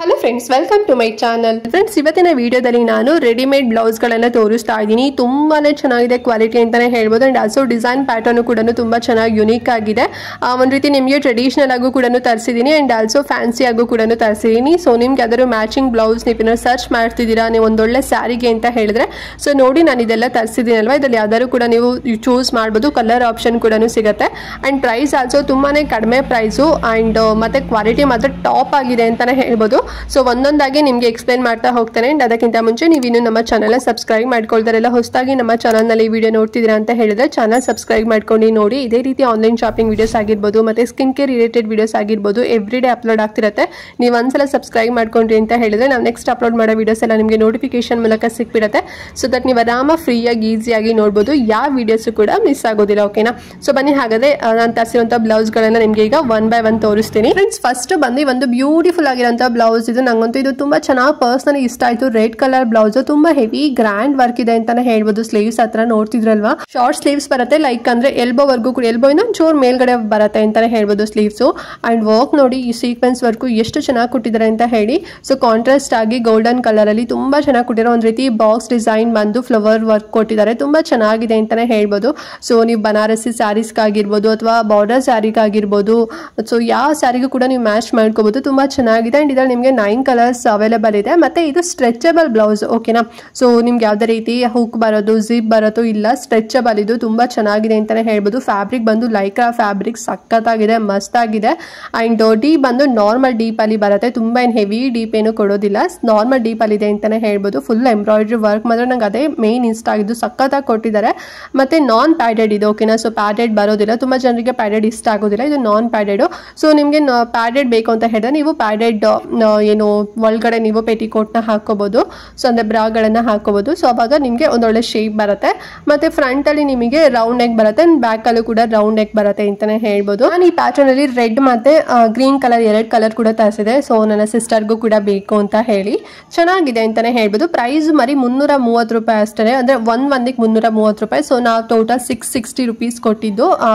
Hello friends, welcome to my channel. Friends, ಇವತ್ತಿನ ವಿಡಿಯೋದಲ್ಲಿ ನಾನು ರೆಡಿಮೇಡ್ ಬ್ಲೌಸ್ಗಳನ್ನ ತೋರಿಸ್ತಾ ಇದ್ದೀನಿ. ತುಂಬಾನೇ ಚೆನ್ನಾಗಿದೆ ಕ್ವಾಲಿಟಿ ಅಂತಾನೆ ಹೇಳ್ಬೋದು. ಅಂಡ್ ಆಲ್ಸೋ ಡಿಸೈನ್ ಪ್ಯಾಟರ್ನ್ ಕೂಡ ತುಂಬಾ ಚೆನ್ನಾಗಿ ಯುನೀಕ್ ಆಗಿದೆ. ಒಂದು ರೀತಿ ನಿಮಗೆ ಟ್ರೆಡಿಷನಲ್ ಆಗು ಕೂಡ ತರಿಸಿದ್ದೀನಿ ಅಂಡ್ ಆಲ್ಸೋ ಫ್ಯಾನ್ಸಿ ಆಗು ಕೂಡ ತರಿಸಿದ್ದೀನಿ. ಸೊ ನಿಮ್ಗೆ ಯಾವ್ದಾದ್ರು ಮ್ಯಾಚಿಂಗ್ ಬ್ಲೌಸ್ ನೀವು ಸರ್ಚ್ ಮಾಡ್ತಿದ್ದೀರಾ, ನೀವು ಒಂದೊಳ್ಳೆ ಸ್ಯಾರಿಗೆ ಅಂತ ಹೇಳಿದ್ರೆ ಸೊ ನೋಡಿ ನಾನು ಇದೆಲ್ಲ ತರಿಸಿದ್ದೀನಿ ಅಲ್ವಾ, ಇದರಲ್ಲಿ ಯಾವ್ದಾದ್ರು ಕೂಡ ನೀವು ಚೂಸ್ ಮಾಡ್ಬೋದು. ಕಲರ್ ಆಪ್ಷನ್ ಕೂಡ ಸಿಗುತ್ತೆ ಅಂಡ್ ಪ್ರೈಸ್ ಆಲ್ಸೋ ತುಂಬಾನೇ ಕಡಿಮೆ ಪ್ರೈಸು ಅಂಡ್ ಮತ್ತೆ ಕ್ವಾಲಿಟಿ ಮಾತ್ರ ಟಾಪ್ ಆಗಿದೆ ಅಂತಾನೆ ಹೇಳ್ಬೋದು. ಸೊ ಒಂದೊಂದಾಗಿ ನಿಮಗೆ ಎಕ್ಸ್ಪ್ಲೈನ್ ಮಾಡ್ತಾ ಹೋಗ್ತೇನೆ. ಅಂಡ್ ಅದಕ್ಕಿಂತ ಮುಂಚೆ ನೀವು ಇನ್ನೂ ನಮ್ಮ ಚಾನಲ್ ಸಬ್ಸ್ಕ್ರೈಬ್ ಮಾಡ್ಕೊಳ್ತಾರೆಲ್ಲ ಹೊಸದಾಗಿ ನಮ್ಮ ಚಾನಲ್ನಲ್ಲಿ ವಿಡಿಯೋ ನೋಡ್ತಿದ್ದೀರಾ ಅಂತ ಹೇಳಿದ್ರೆ ಚಾನಲ್ ಸಬ್ಸ್ಕ್ರೈಬ್ ಮಾಡ್ಕೊಂಡು ನೋಡಿ. ಇದೇ ರೀತಿ ಆನ್ಲೈನ್ ಶಾಪಿಂಗ್ ವಿಡಿಯೋಸ್ ಆಗಿರ್ಬೋದು ಮತ್ತೆ ಸ್ಕಿನ್ ಕೇರ್ ರಿಲೇಟೆಡ್ ವಿಡಿಯೋಸ್ ಆಗಿರ್ಬೋದು ಎವ್ರಿ ಡೇ ಅಪ್ಲೋಡ್ ಆಗ್ತಿರುತ್ತೆ. ನೀವು ಒಂದ್ಸಲ ಸಬ್ಸ್ಕ್ರೈಬ್ ಮಾಡ್ಕೊಂಡ್ರಿ ಅಂತ ಹೇಳಿದ್ರೆ ನಾವು ನೆಕ್ಸ್ಟ್ ಅಪ್ಲೋಡ್ ಮಾಡೋ ವಿಡಿಯೋಸ್ ಎಲ್ಲ ನಿಮಗೆ ನೋಟಿಫಿಕೇಶನ್ ಮೂಲಕ ಸಿಕ್ಬಿಡುತ್ತೆ. ಸೊ ದಟ್ ನೀವು ಆರಾಮ ಫ್ರೀಯಾಗಿ ಈಸಿಯಾಗಿ ನೋಡ್ಬೋದು, ಯಾವ ವಿಡಿಯೋಸ್ ಕೂಡ ಮಿಸ್ ಆಗೋದಿಲ್ಲ. ಓಕೆನಾ? ಸೊ ಬನ್ನಿ, ಹಾಗಾದ್ರೆ ನಾನು ತರಿಸಿರುವಂಥ ಬ್ಲೌಸ್ಗಳನ್ನ ನಿಮಗೆ ಈಗ ಒನ್ ಬೈ ಒನ್ ತೋರಿಸ್ತೀನಿ. ಫ್ರೆಂಡ್ಸ್, ಫಸ್ಟ್ ಬಂದು ಒಂದು ಬ್ಯೂಟಿಫುಲ್ ಆಗಿರೋಂಥ ಬ್ಲೌಸ್ ಇದು. ನಂಗಂತೂ ಇದು ತುಂಬಾ ಚೆನ್ನಾಗಿ ಪರ್ಸನಲಿ ಇಷ್ಟ ಆಯ್ತು. ರೆಡ್ ಕಲರ್ ಬ್ಲೌಸ್ ತುಂಬಾ ಹೆವಿ ಗ್ರ್ಯಾಂಡ್ ವರ್ಕ್ ಇದೆ ಅಂತಾನೆ ಹೇಳ್ಬೋದು. ಸ್ಲೀವ್ಸ್ ಹತ್ರ ನೋಡ್ತಿದ್ರಲ್ವಾ, ಶಾರ್ಟ್ ಸ್ಲೀವ್ಸ್ ಬರುತ್ತೆ, ಲೈಕ್ ಅಂದ್ರೆ ಎಲ್ಬೋ ವರ್ಗೂ ಕೂಡ, ಎಲ್ಬೋ ಇಂದ ಚೂರ್ ಮೇಲ್ಗಡೆ ಬರುತ್ತೆ ಅಂತಾನೆ ಹೇಳ್ಬೋದು ಸ್ಲೀವ್ಸ್. ಅಂಡ್ ವರ್ಕ್ ನೋಡಿ, ಈ ಸೀಕ್ವೆನ್ಸ್ ವರ್ಕ್ ಎಷ್ಟು ಚೆನ್ನಾಗಿ ಕೊಟ್ಟಿದ್ದಾರೆ ಅಂತ ಹೇಳಿ. ಸೊ ಕಾಂಟ್ರಾಸ್ಟ್ ಆಗಿ ಗೋಲ್ಡನ್ ಕಲರ್ ಅಲ್ಲಿ ತುಂಬಾ ಚೆನ್ನಾಗಿ ಕೊಟ್ಟಿರೋ ಒಂದ್ ರೀತಿ ಬಾಕ್ಸ್ ಡಿಸೈನ್ ಬಂದು ಫ್ಲವರ್ ವರ್ಕ್ ಕೊಟ್ಟಿದ್ದಾರೆ. ತುಂಬಾ ಚೆನ್ನಾಗಿದೆ ಅಂತಾನೆ ಹೇಳ್ಬೋದು. ಸೊ ನೀವು ಬನಾರಸಿ ಸ್ಯಾರೀಸ್ ಆಗಿರ್ಬೋದು ಅಥವಾ ಬಾರ್ಡರ್ ಸ್ಯಾರಿಗೆ ಆಗಿರ್ಬೋದು, ಸೊ ಯಾವ ಸ್ಯಾರಿಗೂ ಕೂಡ ನೀವು ಮ್ಯಾಚ್ ಮಾಡ್ಕೋಬಹುದು. ತುಂಬಾ ಚೆನ್ನಾಗಿದೆ ಅಂಡ್ ಇದ್ರಲ್ಲಿ ನಿಮಗೆ 9 ಕಲರ್ಸ್ ಅವೈಲೇಬಲ್ ಇದೆ. ಮತ್ತೆ ಇದು ಸ್ಟ್ರೆಚಬಲ್ ಬ್ಲೌಸ್. ಓಕೆನಾ? ಸೊ ನಿಮ್ಗೆ ಯಾವ್ದೇ ರೀತಿ ಹುಕ್ ಬರೋದು ಜಿಪ್ ಬರೋದು ಇಲ್ಲ, ಸ್ಟ್ರೆಚಬಲ್. ಇದು ತುಂಬಾ ಚೆನ್ನಾಗಿದೆ ಅಂತಾನೆ ಹೇಳ್ಬೋದು. ಫ್ಯಾಬ್ರಿಕ್ ಬಂದು ಲೈಕ್ರಾ ಫ್ಯಾಬ್ರಿಕ್ ಸಖತ್ತಾಗಿದೆ, ಮಸ್ತ್ ಆಗಿದೆ. ಅಂಡ್ ಡೀಪ್ ಬಂದು ನಾರ್ಮಲ್ ಡೀಪ್ ಅಲ್ಲಿ ಬರುತ್ತೆ, ತುಂಬಾ ಏನು ಹೆವಿ ಡೀಪ್ ಏನು ಕೊಡೋದಿಲ್ಲ, ನಾರ್ಮಲ್ ಡೀಪ್ ಅಲ್ಲಿ ಇದೆ ಅಂತಾನೆ ಹೇಳ್ಬೋದು. ಫುಲ್ ಎಂಬ್ರಾಯ್ಡ್ರಿ ವರ್ಕ್ ಮಾತ್ರ ನಂಗೆ ಅದೇ ಮೇನ್ ಇಷ್ಟ ಆಗಿದ್ದು, ಸಖತ್ತಾಗಿ ಕೊಟ್ಟಿದ್ದಾರೆ. ಮತ್ತೆ ನಾನ್ ಪ್ಯಾಡೆಡ್ ಇದೆ. ಓಕೆನಾ? ಸೊ ಪ್ಯಾಡೆಡ್ ಬರೋದಿಲ್ಲ, ತುಂಬಾ ಜನರಿಗೆ ಪ್ಯಾಡೆಡ್ ಇಷ್ಟ ಆಗೋದಿಲ್ಲ, ಇದು ನಾನ್ ಪ್ಯಾಡೆಡ್. ಸೊ ನಿಮ್ಗೆ ಪ್ಯಾಡೆಡ್ ಬೇಕು ಅಂತ ಹೇಳಿದ್ರೆ ನೀವು ಪ್ಯಾಡೆಡ್ ಏನು ಒಳಗಡೆ ನೀವು ಪೆಟಿಕೋಟ್ ನ ಹಾಕೋಬಹುದು. ಸೊ ಅಂದ್ರೆ ಬ್ರಾಗಳನ್ನ ಹಾಕೋಬಹುದು. ಸೊ ಅವಾಗ ನಿಮ್ಗೆ ಒಂದೊಳ್ಳೆ ಶೇಪ್ ಬರುತ್ತೆ. ಮತ್ತೆ ಫ್ರಂಟ್ ಅಲ್ಲಿ ನಿಮಗೆ ರೌಂಡ್ ನೆಕ್ ಬರುತ್ತೆ, ಬ್ಯಾಕ್ ಅಲ್ಲೂ ಕೂಡ ರೌಂಡ್ ನೆಕ್ ಬರುತ್ತೆ ಅಂತಾನೆ ಹೇಳ್ಬೋದು. ನಾನು ಈ ಪ್ಯಾಟರ್ನ್ ಅಲ್ಲಿ ರೆಡ್ ಮತ್ತೆ ಗ್ರೀನ್ ಕಲರ್ 2 ಕಲರ್ ಕೂಡ ತರಿಸಿದೆ. ಸೊ ನನ್ನ ಸಿಸ್ಟರ್ಗೂ ಕೂಡ ಬೇಕು ಅಂತ ಹೇಳಿ. ಚೆನ್ನಾಗಿದೆ ಅಂತಾನೆ ಹೇಳ್ಬೋದು. ಪ್ರೈಸ್ ಮರಿ 330 ರೂಪಾಯಿ ಅಷ್ಟೇ, ಅಂದ್ರೆ ಒಂದಿಗೆ 330 ರೂಪಾಯಿ. ಸೊ ನಾವು ಟೋಟಲ್ 660 ರೂಪೀಸ್ ಕೊಟ್ಟಿದ್ದು.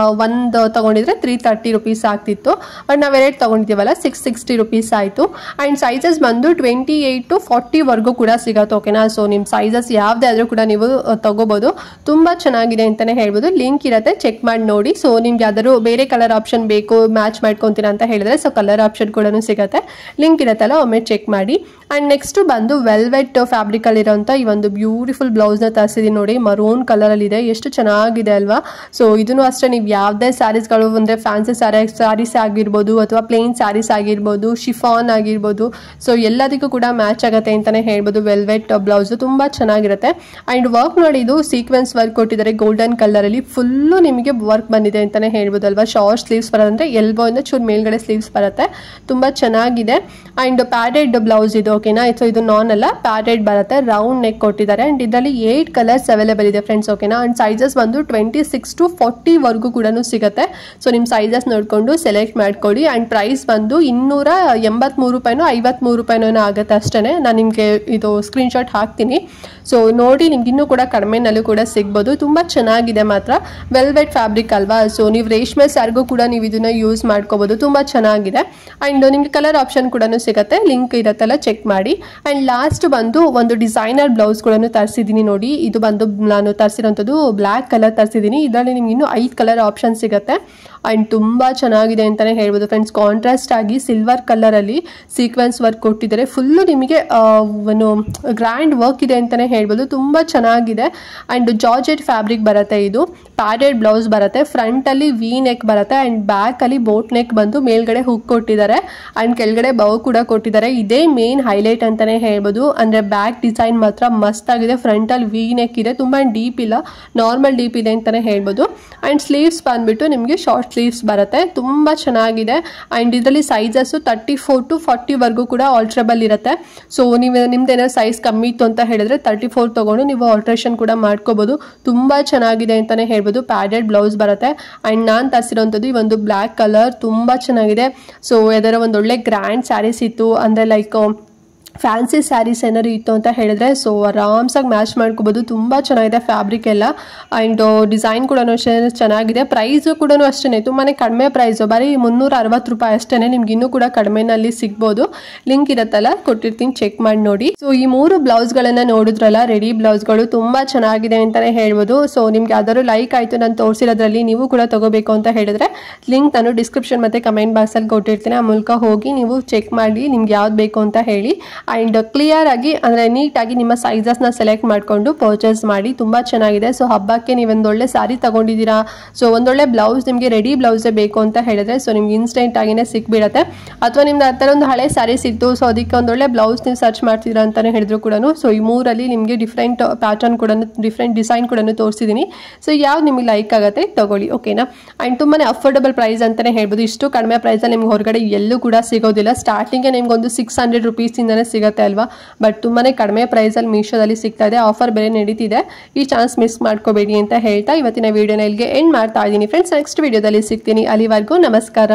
ಒಂದು ತಗೊಂಡಿದ್ರೆ 330 ರೂಪೀಸ್ ಆಗ್ತಿತ್ತು. ಬಟ್ ನಾವು 2 ತಗೊಂಡಿದ್ದೀವಲ್ಲ 660 ರೂಪೀಸ್ ಆಯ್ತು. ಅಂಡ್ ಸೈಜಸ್ ಬಂದು 28 to 40 ವರ್ಗೂ ಕೂಡ ಸಿಗುತ್ತೆ. ಓಕೆನಾ? ಸೊ ನಿಮ್ಮ ಸೈಜಸ್ ಯಾವ್ದೇ ಆದ್ರೂ ಕೂಡ ನೀವು ತಗೋಬಹುದು. ತುಂಬಾ ಚೆನ್ನಾಗಿದೆ ಅಂತಾನೆ ಹೇಳ್ಬೋದು. ಲಿಂಕ್ ಇರುತ್ತೆ, ಚೆಕ್ ಮಾಡಿ ನೋಡಿ. ಸೊ ನಿಮ್ಗೆ ಯಾವ್ದಾದ್ರು ಬೇರೆ ಕಲರ್ ಆಪ್ಷನ್ ಬೇಕು, ಮ್ಯಾಚ್ ಮಾಡ್ಕೊಂತೀರಾ ಅಂತ ಹೇಳಿದ್ರೆ ಸೊ ಕಲರ್ ಆಪ್ಷನ್ ಕೂಡ ಸಿಗುತ್ತೆ, ಲಿಂಕ್ ಇರುತ್ತಲ್ಲ ಒಮ್ಮೆ ಚೆಕ್ ಮಾಡಿ. ಅಂಡ್ ನೆಕ್ಸ್ಟ್ ಬಂದು ವೆಲ್ವೆಟ್ ಫ್ಯಾಬ್ರಿಕ್ ಅಲ್ಲಿ ಇರೋಂಥ ಈ ಒಂದು ಬ್ಯೂಟಿಫುಲ್ ಬ್ಲೌಸ್ ನ ತರಿಸಿದೀನಿ ನೋಡಿ. ಮರೂನ್ ಕಲರ್ ಅಲ್ಲಿ ಇದೆ, ಎಷ್ಟು ಚೆನ್ನಾಗಿದೆ ಅಲ್ವಾ? ಸೊ ಇದನ್ನು ಅಷ್ಟೇ ನೀವು ಯಾವ್ದೇ ಸ್ಯಾರೀಸ್ಗಳು ಅಂದ್ರೆ ಫ್ಯಾನ್ಸಿ ಸ್ಯಾರೀಸ್ ಆಗಿರ್ಬೋದು ಅಥವಾ ಪ್ಲೇನ್ ಸ್ಯಾರೀಸ್ ಆಗಿರ್ಬೋದು, ಶಿಫಾನ್ ಆಗಿರ್ಬೋದು, ಸೊ ಎಲ್ಲದಕ್ಕೂ ಕೂಡ ಮ್ಯಾಚ್ ಆಗುತ್ತೆ ಅಂತಾನೆ ಹೇಳ್ಬೋದು. ವೆಲ್ವೆಟ್ ಬ್ಲೌಸ್ ತುಂಬಾ ಚೆನ್ನಾಗಿರುತ್ತೆ. ಅಂಡ್ ವರ್ಕ್ ನೋಡಿ, ಇದು ಸೀಕ್ವೆನ್ಸ್ ವರ್ಕ್ ಕೊಟ್ಟಿದ್ದಾರೆ ಗೋಲ್ಡನ್ ಕಲರ್ ಅಲ್ಲಿ. ಫುಲ್ಲು ನಿಮಗೆ ವರ್ಕ್ ಬಂದಿದೆ ಅಂತಾನೆ ಹೇಳ್ಬೋದು ಅಲ್ವಾ. ಶಾರ್ಟ್ ಸ್ಲೀವ್ಸ್ ಬರೋದಂದ್ರೆ ಎಲ್ಬೋ ಇಂದ ಚೂರ್ ಮೇಲ್ಗಡೆ ಸ್ಲೀವ್ಸ್ ಬರುತ್ತೆ, ತುಂಬಾ ಚೆನ್ನಾಗಿದೆ. ಅಂಡ್ ಪ್ಯಾಡೆಡ್ ಬ್ಲೌಸ್ ಇದು. ಓಕೆನಾ? ಸೊ ಇದು ನಾನ್ ಅಲ್ಲ, ಪ್ಯಾಡೆಡ್ ಬರುತ್ತೆ, ರೌಂಡ್ ನೆಕ್ ಕೊಟ್ಟಿದ್ದಾರೆ. ಅಂಡ್ ಇದರಲ್ಲಿ 8 ಕಲರ್ಸ್ ಅವೈಲೇಬಲ್ ಇದೆ ಫ್ರೆಂಡ್ಸ್. ಓಕೆನಾ? ಅಂಡ್ ಸೈಜಸ್ ಬಂದು 26 to 40 ವರ್ಗೂ ಕೂಡ ಸಿಗುತ್ತೆ. ಸೊ ನಿಮ್ಮ ಸೈಜಸ್ ನೋಡ್ಕೊಂಡು ಸೆಲೆಕ್ಟ್ ಮಾಡ್ಕೊಳ್ಳಿ. ಅಂಡ್ ಪ್ರೈಸ್ ಬಂದು 283 ರೂಪಾಯಿನೋ 53 ರೂಪಾಯಿನೋ ಆಗುತ್ತೆ ಅಷ್ಟೇ. ನಾನು ನಿಮಗೆ ಇದು ಸ್ಕ್ರೀನ್ ಶಾಟ್ ಹಾಕ್ತೀನಿ, ಸೊ ನೋಡಿ. ನಿಮ್ಗೆ ಇನ್ನೂ ಕೂಡ ಕಡಿಮೆನಲ್ಲೂ ಕೂಡ ಸಿಗ್ಬೋದು. ತುಂಬಾ ಚೆನ್ನಾಗಿದೆ ಮಾತ್ರ. ವೆಲ್ವೆಟ್ ಫ್ಯಾಬ್ರಿಕ್ ಅಲ್ವಾ, ಸೊ ನೀವು ರೇಷ್ಮೆ ಸ್ಯಾರಿಗೂ ಕೂಡ ನೀವು ಇದನ್ನ ಯೂಸ್ ಮಾಡ್ಕೋಬಹುದು. ತುಂಬಾ ಚೆನ್ನಾಗಿದೆ. ಅಂಡ್ ನಿಮ್ಗೆ ಕಲರ್ ಆಪ್ಷನ್ ಕೂಡ ಸಿಗುತ್ತೆ, ಲಿಂಕ್ ಇರತ್ತಲ್ಲ ಚೆಕ್ ಮಾಡಿ. ಅಂಡ್ ಲಾಸ್ಟ್ ಬಂದು ಒಂದು ಡಿಸೈನರ್ ಬ್ಲೌಸ್ ಕೂಡ ತರಿಸಿದ್ದೀನಿ ನೋಡಿ. ಇದು ಬಂದು ನಾನು ತರಿಸಿರೋಂಥದ್ದು ಬ್ಲ್ಯಾಕ್ ಕಲರ್ ತರಿಸಿದ್ದೀನಿ. ಇದರಲ್ಲಿ ನಿಮ್ಗೆ ಇನ್ನೂ 5 ಕಲರ್ ಆಪ್ಷನ್ ಸಿಗುತ್ತೆ. ಅಂಡ್ ತುಂಬಾ ಚೆನ್ನಾಗಿದೆ ಅಂತಾನೆ ಹೇಳ್ಬೋದು ಫ್ರೆಂಡ್ಸ್. ಕಾಂಟ್ರಾಸ್ಟ್ ಆಗಿ ಸಿಲ್ವರ್ ಕಲರ್ ಅಲ್ಲಿ ಸೀಕ್ವೆನ್ಸ್ ವರ್ಕ್ ಕೊಟ್ಟಿದ್ದಾರೆ. ಫುಲ್ಲು ನಿಮಗೆ ಒಂದು ಗ್ರ್ಯಾಂಡ್ ವರ್ಕ್ ಇದೆ ಅಂತಾನೆ ಹೇಳ್ಬೋದು. ತುಂಬಾ ಚೆನ್ನಾಗಿದೆ. ಅಂಡ್ ಜಾರ್ಜೆಟ್ ಫ್ಯಾಬ್ರಿಕ್ ಬರುತ್ತೆ. ಇದು ಪ್ಯಾಡೆಡ್ ಬ್ಲೌಸ್ ಬರುತ್ತೆ. ಫ್ರಂಟ್ ಅಲ್ಲಿ ವಿ ನೆಕ್ ಬರುತ್ತೆ ಅಂಡ್ ಬ್ಯಾಕ್ ಅಲ್ಲಿ ಬೋಟ್ ನೆಕ್ ಬಂದು ಮೇಲ್ಗಡೆ ಹುಕ್ ಕೊಟ್ಟಿದ್ದಾರೆ ಅಂಡ್ ಕೆಳಗಡೆ ಬೌ ಕೂಡ ಕೊಟ್ಟಿದ್ದಾರೆ. ಇದೇ ಮೇನ್ ಹೈಲೈಟ್ ಅಂತಾನೆ ಹೇಳ್ಬೋದು. ಅಂದ್ರೆ ಬ್ಯಾಕ್ ಡಿಸೈನ್ ಮಾತ್ರ ಮಸ್ತ್ ಆಗಿದೆ. ಫ್ರಂಟ್ ಅಲ್ಲಿ ವಿ ನೆಕ್ ಇದೆ, ತುಂಬಾ ಡೀಪ್ ಇಲ್ಲ, ನಾರ್ಮಲ್ ಡೀಪ್ ಇದೆ ಅಂತಾನೆ ಹೇಳ್ಬೋದು. ಅಂಡ್ ಸ್ಲೀವ್ಸ್ ಬಂದ್ಬಿಟ್ಟು ನಿಮಗೆ ಶಾರ್ಟ್ ಸ್ಲೀವ್ಸ್ ಬರುತ್ತೆ, ತುಂಬಾ ಚೆನ್ನಾಗಿದೆ. ಅಂಡ್ ಇದರಲ್ಲಿ ಸೈಜಸ್ 34 to 40 ವರ್ಗೂ ಕೂಡ ಆಲ್ಟ್ರೇಬಲ್ ಇರುತ್ತೆ. ಸೊ ನೀವು ನಿಮ್ದೇನೋ ಸೈಜ್ ಕಮ್ಮಿ ಇತ್ತು ಅಂತ ಹೇಳಿದ್ರೆ 34 ತಗೊಂಡು ನೀವು ಆಲ್ಟ್ರೇಷನ್ ಕೂಡ ಮಾಡ್ಕೋಬಹುದು. ತುಂಬಾ ಚೆನ್ನಾಗಿದೆ ಅಂತಾನೆ ಹೇಳ್ಬೋದು. ಪ್ಯಾಡೆಡ್ ಬ್ಲೌಸ್ ಬರುತ್ತೆ. ಅಂಡ್ ನಾನು ತರಿಸಿರೋಂಥದ್ದು ಈ ಒಂದು ಬ್ಲ್ಯಾಕ್ ಕಲರ್ ತುಂಬಾ ಚೆನ್ನಾಗಿದೆ. ಸೊ ಯಾವ್ದಾರ ಒಂದೊಳ್ಳೆ ಗ್ರ್ಯಾಂಡ್ ಸ್ಯಾರೀಸ್ ಇತ್ತು ಅಂದ್ರೆ ಲೈಕ್ ಫ್ಯಾನ್ಸಿ ಸ್ಯಾರೀಸ್ ಏನಾದ್ರು ಇತ್ತು ಅಂತ ಹೇಳಿದ್ರೆ ಸೊ ಆರಾಮ್ಸಾಗಿ ಮ್ಯಾಚ್ ಮಾಡ್ಕೋಬೋದು. ತುಂಬ ಚೆನ್ನಾಗಿದೆ ಫ್ಯಾಬ್ರಿಕ್ ಎಲ್ಲ ಆ್ಯಂಡ್ ಡಿಸೈನ್ ಕೂಡ ಅಷ್ಟೇ ಚೆನ್ನಾಗಿದೆ. ಪ್ರೈಸು ಕೂಡ ಅಷ್ಟೇ ತುಂಬಾ ಕಡಿಮೆ ಪ್ರೈಸು, ಬರೀ 360 ರೂಪಾಯಿ ಅಷ್ಟೇ. ನಿಮ್ಗೆ ಇನ್ನೂ ಕೂಡ ಕಡಿಮೆನಲ್ಲಿ ಸಿಗ್ಬೋದು. ಲಿಂಕ್ ಇರುತ್ತಲ್ಲ ಕೊಟ್ಟಿರ್ತೀನಿ, ಚೆಕ್ ಮಾಡಿ ನೋಡಿ. ಸೊ ಈ 3 ಬ್ಲೌಸ್ಗಳನ್ನು ನೋಡಿದ್ರಲ್ಲ, ರೆಡಿ ಬ್ಲೌಸ್ಗಳು ತುಂಬ ಚೆನ್ನಾಗಿದೆ ಅಂತಲೇ ಹೇಳ್ಬೋದು. ಸೊ ನಿಮ್ಗೆ ಯಾವ್ದಾದ್ರು ಲೈಕ್ ಆಯಿತು ನಾನು ತೋರಿಸಿರೋದ್ರಲ್ಲಿ ನೀವು ಕೂಡ ತಗೋಬೇಕು ಅಂತ ಹೇಳಿದ್ರೆ ಲಿಂಕ್ ನಾನು ಡಿಸ್ಕ್ರಿಪ್ಷನ್ ಮತ್ತು ಕಮೆಂಟ್ ಬಾಕ್ಸಲ್ಲಿ ಕೊಟ್ಟಿರ್ತೀನಿ. ಆ ಮೂಲಕ ಹೋಗಿ ನೀವು ಚೆಕ್ ಮಾಡಿ ನಿಮ್ಗೆ ಯಾವ್ದು ಬೇಕು ಅಂತ ಹೇಳಿ ಆ್ಯಂಡ್ ಕ್ಲಿಯರ್ ಆಗಿ ಅಂದರೆ ನೀಟಾಗಿ ನಿಮ್ಮ ಸೈಜಸ್ನ ಸೆಲೆಕ್ಟ್ ಮಾಡಿಕೊಂಡು ಪರ್ಚೇಸ್ ಮಾಡಿ. ತುಂಬ ಚೆನ್ನಾಗಿದೆ. ಸೊ ಹಬ್ಬಕ್ಕೆ ನೀವು ಒಂದೊಳ್ಳೆ ಸ್ಯಾರಿ ತೊಗೊಂಡಿದ್ದೀರಾ, ಸೊ ಒಂದೊಳ್ಳೆ ಬ್ಲೌಸ್ ನಿಮಗೆ ರೆಡಿ ಬ್ಲೌಸೇ ಬೇಕು ಅಂತ ಹೇಳಿದ್ರೆ ಸೊ ನಿಮ್ಗೆ ಇನ್ಸ್ಟೆಂಟ್ ಆಗಿನೇ ಸಿಕ್ಬಿಡತ್ತೆ. ಅಥವಾ ನಿಮ್ದು ಆ ಥರ ಒಂದು ಹಳೆ ಸ್ಯಾರಿ ಸಿಕ್ತು, ಸೊ ಅದಕ್ಕೆ ಒಂದೊಳ್ಳೆ ಬ್ಲೌಸ್ ನೀವು ಸರ್ಚ್ ಮಾಡ್ತಿದ್ದೀರಾ ಅಂತಲೇ ಹೇಳಿದ್ರು ಕೂಡ ಸೊ ಈ 3ರಲ್ಲಿ ನಿಮಗೆ ಡಿಫ್ರೆಂಟ್ ಪ್ಯಾಟರ್ನ್ ಕೂಡ ಡಿಫ್ರೆಂಟ್ ಡಿಸೈನ್ ಕೂಡ ತೋರಿಸಿದ್ದೀನಿ. ಸೊ ಯಾವ್ದು ನಿಮಗೆ ಲೈಕ್ ಆಗುತ್ತೆ ತಗೊಳ್ಳಿ, ಓಕೆನಾ. ಆ್ಯಂಡ್ ತುಂಬಾ ಅಫೋರ್ಡಬಲ್ ಪ್ರೈಸ್ ಅಂತಲೇ ಹೇಳ್ಬೋದು. ಇಷ್ಟು ಕಡಿಮೆ ಪ್ರೈಸಲ್ಲಿ ನಿಮ್ಗೆ ಹೊರಗಡೆ ಎಲ್ಲೂ ಕೂಡ ಸಿಗೋದಿಲ್ಲ. ಸ್ಟಾರ್ಟಿಂಗ್ಗೆ ನಿಮ್ಗೊಂದು 600 ರೂಪೀಸಿಂದನೇ ಸಿಗುತ್ತೆ ಅಲ್ವಾ, ಬಟ್ ತುಂಬಾ ಕಡಿಮೆ ಪ್ರೈಸಲ್ಲಿ ಮೀಶೋದಲ್ಲಿ ಸಿಗ್ತಾ ಇದೆ. ಆಫರ್ ಬೇರೆ ನಡೀತಿದೆ. ಈ ಚಾನ್ಸ್ ಮಿಸ್ ಮಾಡ್ಕೋಬೇಡಿ ಅಂತ ಹೇಳ್ತಾ ಇವತ್ತಿನ ವಿಡಿಯೋನ ಇಲ್ಲಿಗೆ ಎಂಡ್ ಮಾಡ್ತಾ ಇದ್ದೀನಿ ಫ್ರೆಂಡ್ಸ್. ನೆಕ್ಸ್ಟ್ ವಿಡಿಯೋದಲ್ಲಿ ಸಿಗ್ತೀನಿ. ಅಲ್ಲಿವರೆಗೂ ನಮಸ್ಕಾರ.